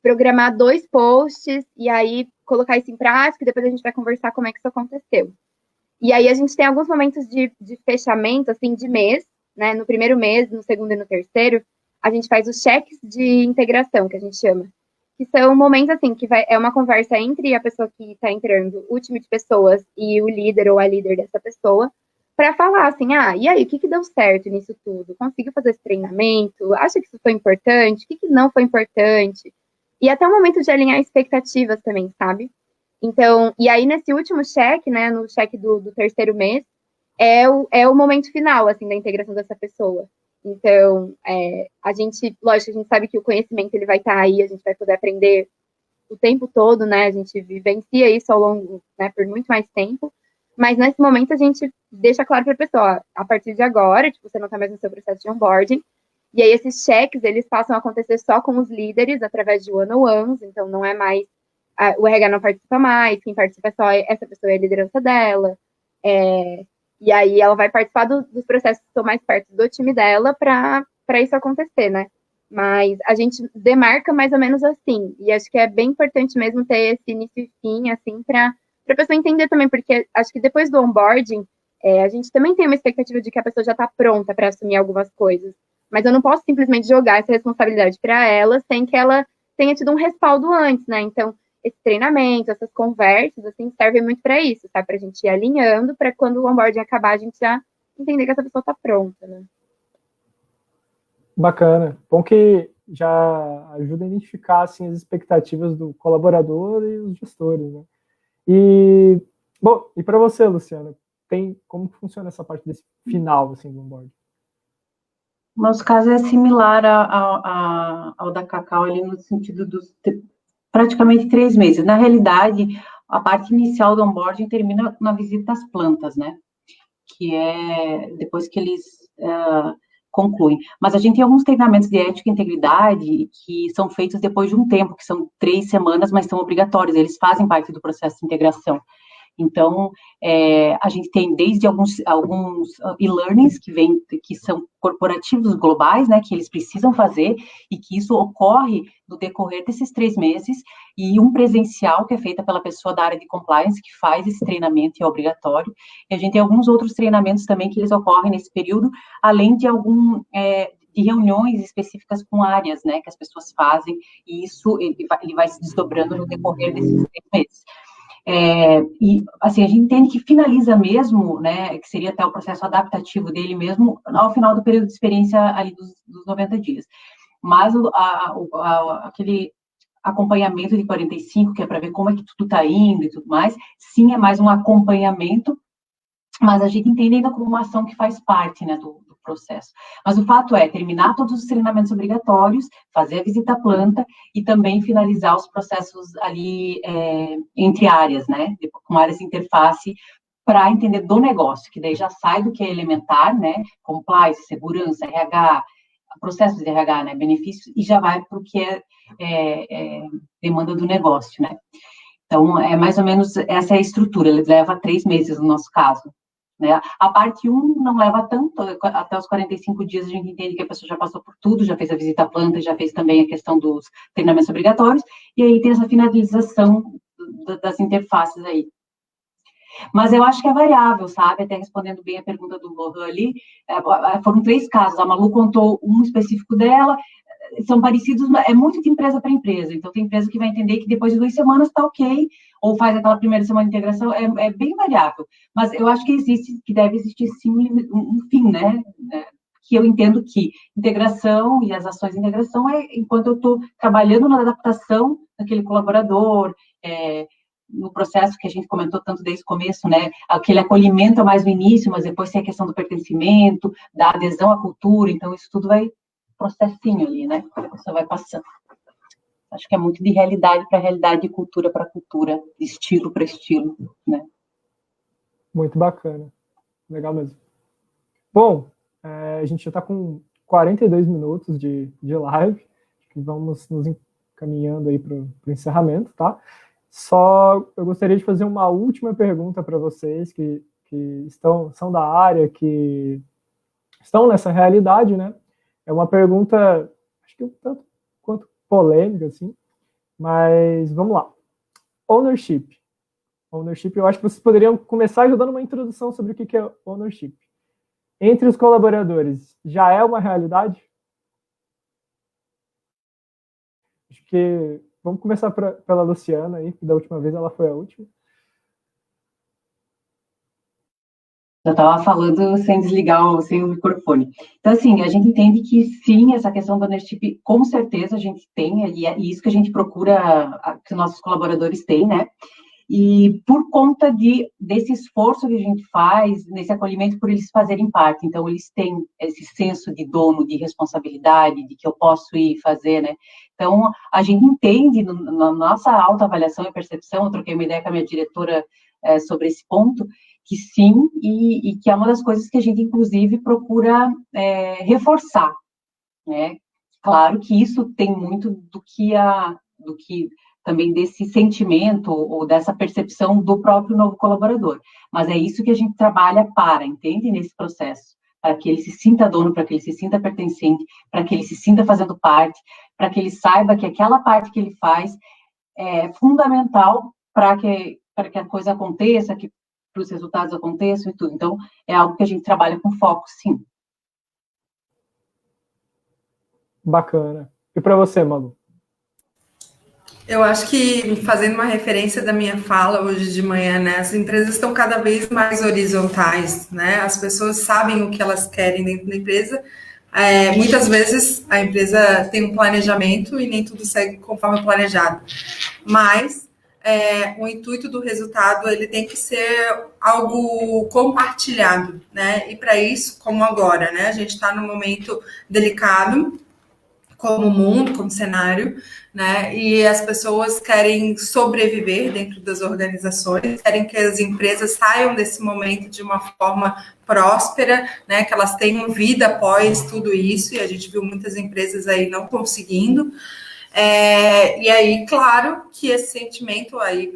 Speaker 4: programar 2 posts e aí colocar isso em prática e depois a gente vai conversar como é que isso aconteceu. E aí a gente tem alguns momentos de fechamento, assim, de mês, né? No primeiro mês, no segundo e no terceiro, a gente faz os cheques de integração, que a gente chama. Que são momentos, assim, que é uma conversa entre a pessoa que está entrando, o time de pessoas, e o líder ou a líder dessa pessoa, para falar assim, e aí, o que deu certo nisso tudo? Conseguiu fazer esse treinamento? Acha que isso foi importante? O que não foi importante? E até o momento de alinhar expectativas também, sabe? Então, e aí nesse último cheque, né, no cheque do terceiro mês, é o momento final, assim, da integração dessa pessoa. Então, a gente sabe que o conhecimento ele vai estar aí, a gente vai poder aprender o tempo todo, né, a gente vivencia isso ao longo, né, por muito mais tempo, mas nesse momento a gente deixa claro para a pessoa, a partir de agora, tipo, você não está mais no seu processo de onboarding, e aí esses cheques, eles passam a acontecer só com os líderes, através de one-on-ones, então não é mais, o RH não participa mais, quem participa é só essa pessoa, é a liderança dela, e aí ela vai participar dos processos que estão mais perto do time dela para isso acontecer, né? Mas a gente demarca mais ou menos assim, e acho que é bem importante mesmo ter esse início e fim, assim, para a pessoa entender também, porque acho que depois do onboarding, a gente também tem uma expectativa de que a pessoa já está pronta para assumir algumas coisas, mas eu não posso simplesmente jogar essa responsabilidade para ela sem que ela tenha tido um respaldo antes, né? Então, esse treinamento, essas conversas, assim, servem muito para isso, tá? Para a gente ir alinhando, para quando o onboarding acabar, a gente já entender que essa pessoa está pronta, né?
Speaker 1: Bacana. Bom que já ajuda a identificar, assim, as expectativas do colaborador e os gestores, né? E para você, Luciana, como funciona essa parte desse final, assim, do onboarding?
Speaker 2: O nosso caso é similar ao da Cacau, ali no sentido dos praticamente 3 meses. Na realidade, a parte inicial do onboarding termina na visita às plantas, né? Que é depois que eles concluem. Mas a gente tem alguns treinamentos de ética e integridade que são feitos depois de um tempo, que são 3 semanas, mas são obrigatórios, eles fazem parte do processo de integração. Então, a gente tem desde alguns e-learnings que são corporativos globais, né, que eles precisam fazer, e que isso ocorre no decorrer desses 3 meses, e um presencial que é feito pela pessoa da área de compliance, que faz esse treinamento e é obrigatório. E a gente tem alguns outros treinamentos também que eles ocorrem nesse período, além de de reuniões específicas com áreas, né, que as pessoas fazem, e isso ele vai se desdobrando no decorrer desses 3 meses. E, assim, a gente entende que finaliza mesmo, né, que seria até o processo adaptativo dele mesmo, ao final do período de experiência ali dos 90 dias. Mas aquele acompanhamento de 45, que é para ver como é que tudo está indo e tudo mais, sim, é mais um acompanhamento, mas a gente entende ainda como uma ação que faz parte, né, do processo. Mas o fato é terminar todos os treinamentos obrigatórios, fazer a visita à planta e também finalizar os processos ali entre áreas, né, com áreas de interface, para entender do negócio, que daí já sai do que é elementar, né, compliance, segurança, RH, processos de RH, né, benefícios, e já vai para o que é demanda do negócio, né. Então, é mais ou menos essa é a estrutura, ele leva 3 meses no nosso caso, né. A parte 1 não leva tanto, até os 45 dias a gente entende que a pessoa já passou por tudo, já fez a visita à planta, já fez também a questão dos treinamentos obrigatórios, e aí tem essa finalização das interfaces aí. Mas eu acho que é variável, sabe? Até respondendo bem a pergunta do Lohan ali, foram 3 casos, a Malu contou um específico dela, são parecidos, é muito de empresa para empresa, então tem empresa que vai entender que depois de 2 semanas está ok, ou faz aquela primeira semana de integração, é bem variável, mas eu acho que deve existir sim um fim, né? Que eu entendo que integração e as ações de integração enquanto eu estou trabalhando na adaptação daquele colaborador, no processo que a gente comentou tanto desde o começo, né, aquele acolhimento é mais no início, mas depois tem a questão do pertencimento, da adesão à cultura, então isso tudo vai processinho ali, né, que a pessoa vai passando. Acho que é muito de realidade para realidade, de cultura para cultura, de estilo para estilo, né.
Speaker 1: Muito bacana, legal mesmo. Bom, a gente já está com 42 minutos de live, vamos nos encaminhando aí para o encerramento, tá? Só eu gostaria de fazer uma última pergunta para vocês que são da área, que estão nessa realidade, né? É uma pergunta, acho que um tanto quanto polêmica, assim, mas vamos lá. Ownership, eu acho que vocês poderiam começar dando uma introdução sobre o que é ownership. Entre os colaboradores, já é uma realidade? Acho que vamos começar pela Luciana aí, que da última vez ela foi a última.
Speaker 2: Eu estava falando sem desligar, sem o microfone. Então, assim, a gente entende que sim, essa questão do ownership, com certeza a gente tem, e é isso que a gente procura que nossos colaboradores têm, né? E por conta desse esforço que a gente faz, nesse acolhimento, por eles fazerem parte. Então, eles têm esse senso de dono, de responsabilidade, de que eu posso ir fazer, né? Então, a gente entende, na nossa autoavaliação e percepção, eu troquei uma ideia com a minha diretora sobre esse ponto, que sim, e que é uma das coisas que a gente, inclusive, procura reforçar, né? Claro que isso tem muito do que também desse sentimento ou dessa percepção do próprio novo colaborador. Mas é isso que a gente trabalha entende? Nesse processo. Para que ele se sinta dono, para que ele se sinta pertencente, para que ele se sinta fazendo parte, para que ele saiba que aquela parte que ele faz é fundamental para que a coisa aconteça, que os resultados aconteçam e tudo. Então, é algo que a gente trabalha com foco, sim.
Speaker 1: Bacana. E para você, Malu?
Speaker 3: Eu acho que, fazendo uma referência da minha fala hoje de manhã, né, as empresas estão cada vez mais horizontais, né, as pessoas sabem o que elas querem dentro da empresa, muitas vezes a empresa tem um planejamento e nem tudo segue conforme planejado, mas o intuito do resultado, ele tem que ser algo compartilhado, né, e para isso, como agora, né, a gente está num momento delicado, como mundo, como cenário, né? E as pessoas querem sobreviver dentro das organizações, querem que as empresas saiam desse momento de uma forma próspera, né? Que elas tenham vida após tudo isso, e a gente viu muitas empresas aí não conseguindo. E aí, claro que esse sentimento aí,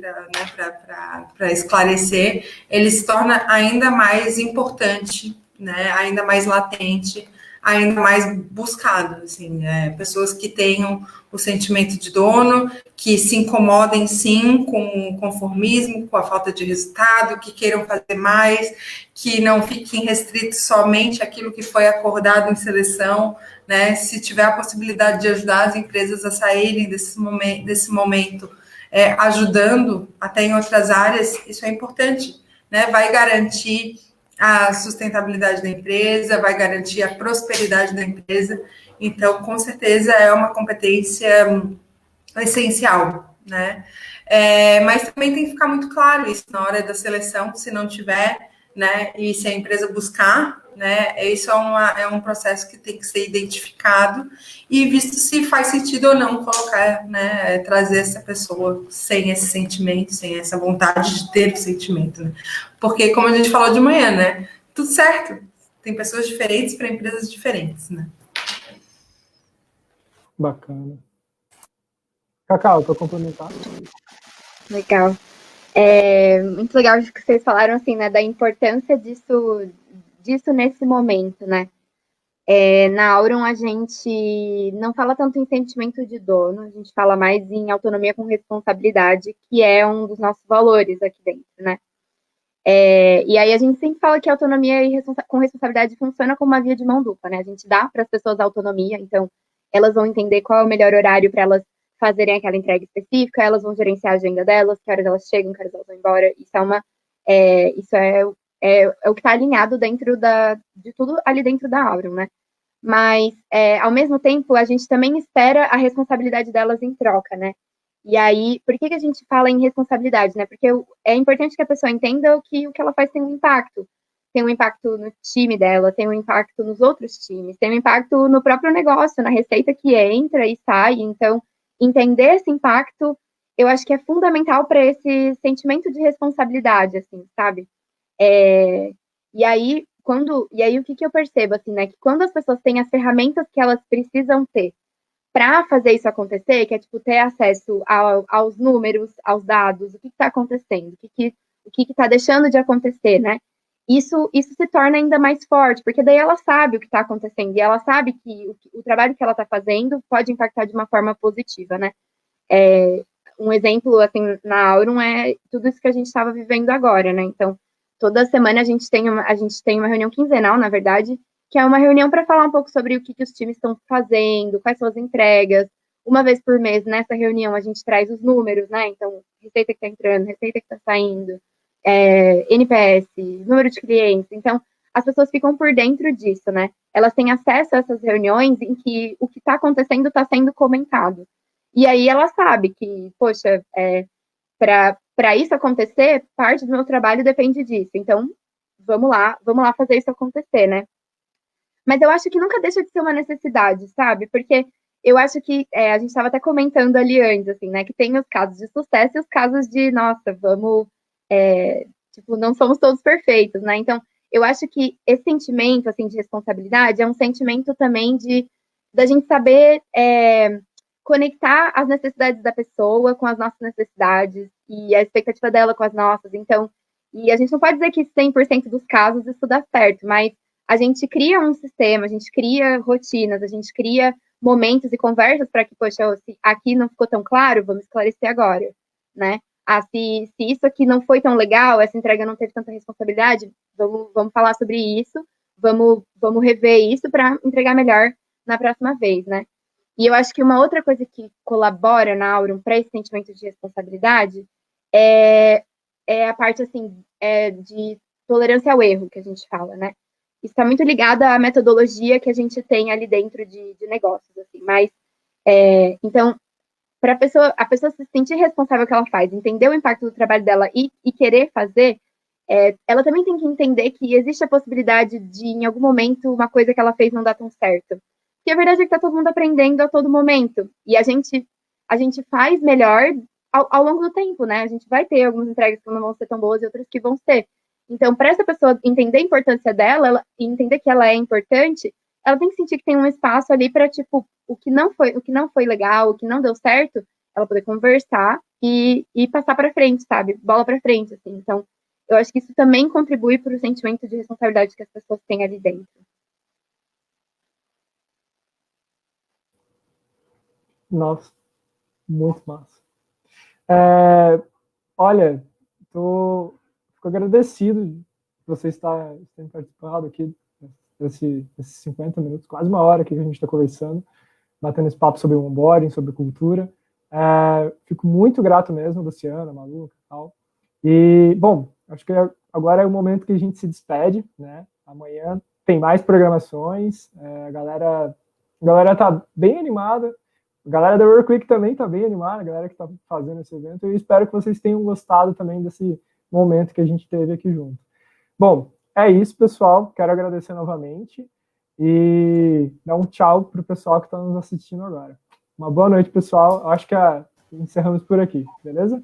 Speaker 3: para esclarecer, ele se torna ainda mais importante, né? Ainda mais latente, ainda mais buscado, assim, pessoas que tenham o sentimento de dono, que se incomodem, sim, com o conformismo, com a falta de resultado, que queiram fazer mais, que não fiquem restritos somente àquilo que foi acordado em seleção, né? Se tiver a possibilidade de ajudar as empresas a saírem desse momento, ajudando até em outras áreas, isso é importante, né? Vai garantir a sustentabilidade da empresa, vai garantir a prosperidade da empresa. Então, com certeza, é uma competência essencial, né? Mas também tem que ficar muito claro isso na hora da seleção, se não tiver, né? E se a empresa buscar, né? Isso é um processo que tem que ser identificado e visto se faz sentido ou não colocar, né? Trazer essa pessoa sem esse sentimento, sem essa vontade de ter o sentimento, né? Porque, como a gente falou de manhã, né? Tudo certo. Tem pessoas diferentes para empresas diferentes, né?
Speaker 1: Bacana. Cacau, para complementar.
Speaker 4: Legal. Muito legal o que vocês falaram, assim, né, da importância disso nesse momento, né? Na Auron, a gente não fala tanto em sentimento de dono, a gente fala mais em autonomia com responsabilidade, que é um dos nossos valores aqui dentro, né? E aí a gente sempre fala que autonomia com responsabilidade funciona como uma via de mão dupla, né? A gente dá para as pessoas autonomia, então elas vão entender qual é o melhor horário para elas fazerem aquela entrega específica, elas vão gerenciar a agenda delas, que horas elas chegam, que horas elas vão embora. Isso é o que está alinhado dentro de tudo ali dentro da Auron, né? Mas, ao mesmo tempo, a gente também espera a responsabilidade delas em troca, né? E aí, por que a gente fala em responsabilidade, né? Porque é importante que a pessoa entenda que o que ela faz tem um impacto. Tem um impacto no time dela, tem um impacto nos outros times, tem um impacto no próprio negócio, na receita que entra e sai. Então, entender esse impacto, eu acho que é fundamental para esse sentimento de responsabilidade, assim, sabe? E aí o que eu percebo, assim, né? Que quando as pessoas têm as ferramentas que elas precisam ter para fazer isso acontecer, que é, tipo, ter acesso aos números, aos dados, o que está acontecendo, o que está deixando de acontecer, né? Isso se torna ainda mais forte, porque daí ela sabe o que está acontecendo, e ela sabe que o trabalho que ela está fazendo pode impactar de uma forma positiva, né? Um exemplo, assim, na Auron é tudo isso que a gente estava vivendo agora, né? Então, toda semana a gente tem uma reunião quinzenal, na verdade, que é uma reunião para falar um pouco sobre o que os times estão fazendo, quais são as entregas. Uma vez por mês, nessa reunião, a gente traz os números, né? Então, receita que está entrando, receita que está saindo, NPS, número de clientes. Então, as pessoas ficam por dentro disso, né? Elas têm acesso a essas reuniões em que o que está acontecendo está sendo comentado. E aí ela sabe que, poxa, para isso acontecer, parte do meu trabalho depende disso. Então, vamos lá fazer isso acontecer, né? Mas eu acho que nunca deixa de ser uma necessidade, sabe? Porque eu acho que a gente estava até comentando ali antes, assim, né? Que tem os casos de sucesso e os casos de, nossa, tipo, não somos todos perfeitos, né? Então, eu acho que esse sentimento, assim, de responsabilidade é um sentimento também da gente saber conectar as necessidades da pessoa com as nossas necessidades e a expectativa dela com as nossas. Então, e a gente não pode dizer que 100% dos casos isso dá certo, mas a gente cria um sistema, a gente cria rotinas, a gente cria momentos e conversas para que, poxa, se aqui não ficou tão claro, vamos esclarecer agora, né? Se isso aqui não foi tão legal, essa entrega não teve tanta responsabilidade, vamos falar sobre isso, vamos rever isso para entregar melhor na próxima vez, né? E eu acho que uma outra coisa que colabora na Auron para esse sentimento de responsabilidade é a parte, assim, de tolerância ao erro, que a gente fala, né? Isso está muito ligado à metodologia que a gente tem ali dentro de negócios, assim. Mas, então, para a pessoa se sentir responsável pelo que ela faz, entender o impacto do trabalho dela e querer fazer, ela também tem que entender que existe a possibilidade de, em algum momento, uma coisa que ela fez não dar tão certo. Porque a verdade é que está todo mundo aprendendo a todo momento. E a gente faz melhor ao longo do tempo, né? A gente vai ter algumas entregas que não vão ser tão boas e outras que vão ser. Então, para essa pessoa entender a importância dela e entender que ela é importante, ela tem que sentir que tem um espaço ali para, tipo, o que não foi legal, o que não deu certo, ela poder conversar e passar para frente, sabe? Bola para frente, assim. Então, eu acho que isso também contribui para o sentimento de responsabilidade que as pessoas têm ali dentro.
Speaker 1: Nossa, muito massa. Olha, fico agradecido de você terem participado aqui desses 50 minutos, quase uma hora que a gente está conversando, batendo esse papo sobre o onboarding, sobre cultura. Fico muito grato mesmo, Luciana, Maluca e tal. E, bom, acho que agora é o momento que a gente se despede, né? Amanhã tem mais programações, a galera tá bem animada, a galera da Work Week também tá bem animada, a galera que tá fazendo esse evento, e espero que vocês tenham gostado também desse momento que a gente teve aqui junto. Bom, é isso, pessoal, quero agradecer novamente e dar um tchau pro pessoal que está nos assistindo agora. Uma boa noite, pessoal, acho que encerramos por aqui, beleza?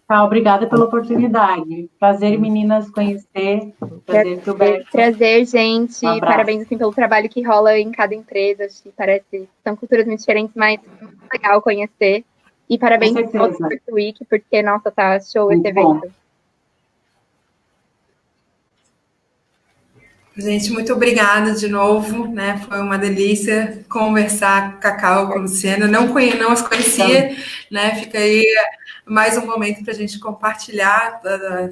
Speaker 2: Obrigada pela oportunidade. Prazer, meninas, conhecer. Prazer, Gilberto.
Speaker 4: Prazer, gente. Parabéns assim, pelo trabalho que rola em cada empresa. Acho que parece são culturas muito diferentes, mas muito legal conhecer. E parabéns pelo Work Week, porque, nossa, tá show esse evento.
Speaker 3: Gente, muito obrigada de novo, né? Foi uma delícia conversar com a Cacau, com a Luciana. Não as conhecia, né? Fica aí mais um momento para a gente compartilhar.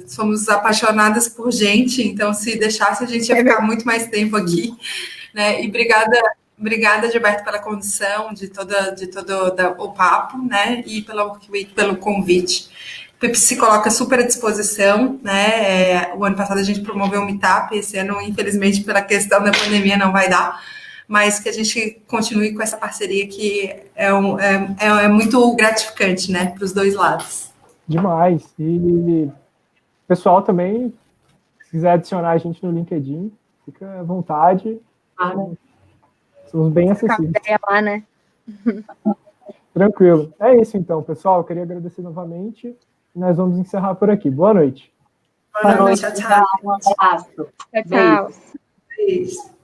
Speaker 3: Somos apaixonadas por gente, então se deixasse a gente ia ficar muito mais tempo aqui, né? E obrigada, Gilberto, pela condução de todo o papo, né? E pelo convite. O PIP se coloca super à disposição, né? O ano passado a gente promoveu um meetup, esse ano, infelizmente, pela questão da pandemia, não vai dar, mas que a gente continue com essa parceria que é muito gratificante, né? Para os dois lados.
Speaker 1: Demais. E pessoal também, se quiser adicionar a gente no LinkedIn, fica à vontade. Somos bem acessíveis.
Speaker 4: Lá, né?
Speaker 1: Tranquilo. É isso então, pessoal. Eu queria agradecer novamente. E nós vamos encerrar por aqui. Boa noite.
Speaker 3: Boa noite. Tchau.
Speaker 2: Um abraço.
Speaker 4: Tchau.
Speaker 3: Beijo.